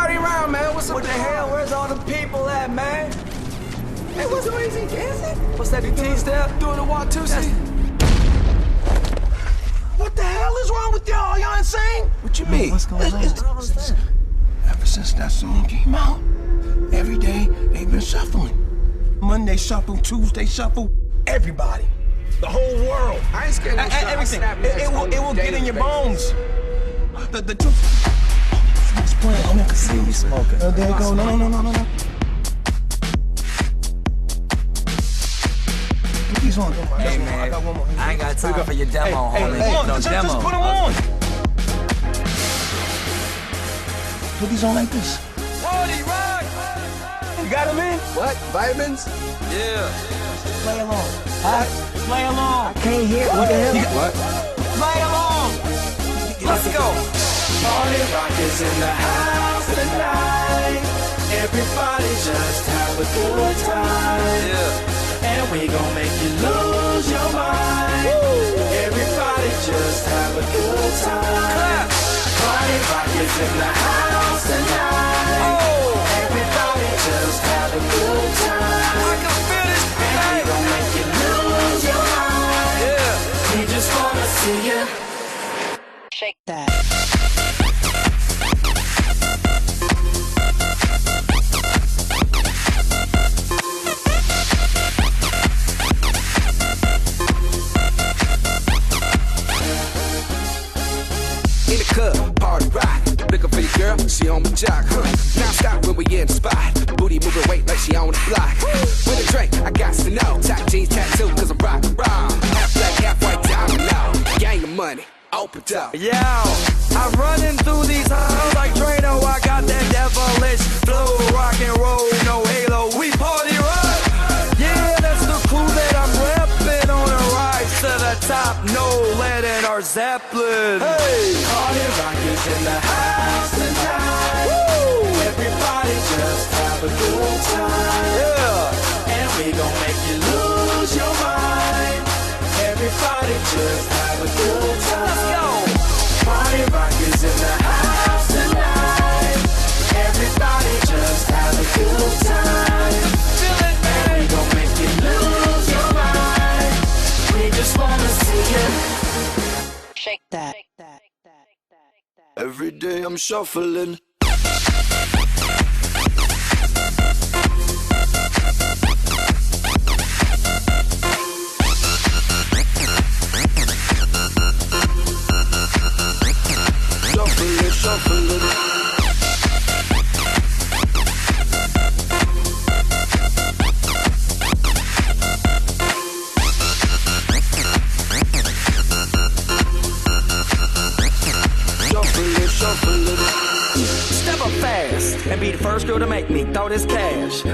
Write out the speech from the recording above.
party around, man. What's up? What the hell? Where's all the people at, man? Hey, what's the easy dancing? What's that, the T-step? Doing the Watusi? What the hell is wrong with y'all? Y'all insane? What you mean? What's going on? I don't understand. Ever since that song came out, every day they've been shuffling. Monday shuffle, Tuesday shuffle, everybody. The whole world. I ain't scared of Everything. It will get in your bones. The two. It's playing. I can see you smoking. Oh, there you go. No. Put these on. Hey, man, I got one more. I ain't got time for your demo, homie. Hey, No just demo. put them on. Put these on like this. Party rock! You got them in? What? Vitamins? Yeah. Play along. Play along. I can't hear. What the hell? What? Play along. Let's go. Party rock is in the house tonight. Everybody just have a good time. Yeah. And we gon' make you lose your mind. Everybody just have a good time. Party rock is in the house tonight. Oh. Everybody just have a good time. I can feel this And we tonight. gon' make you lose your mind. Yeah. We just wanna see you Shake that. In the club, party rock. Looking for your girl, she on my jock, huh? Now stop when we in the spot. Booty moving weight like she on the block. With a drink, I got to know. Top jeans tattoo, cause I'm rock raw. Half black, half white, diamond now. Gang of money, open up. Yo, I'm running through these halls like Drano. I got that devilish flow, rock and roll, no halo. We party rock. Yeah, that's the clue that I'm repping on a rise to the top. No lead in our Zeppelin. Hey, Party rock is in the house tonight. Everybody just have a good time. yeah. And we gon' make you lose your mind. Everybody just have a good time. Yo, Party rock is in the house tonight. Everybody just have a good time. feel it, And we man. gon' make you lose your mind. We just wanna see you. Shake that. Every day I'm shuffling. Shuffling. Shuffling. Step up fast and be the first girl to make me throw this cash.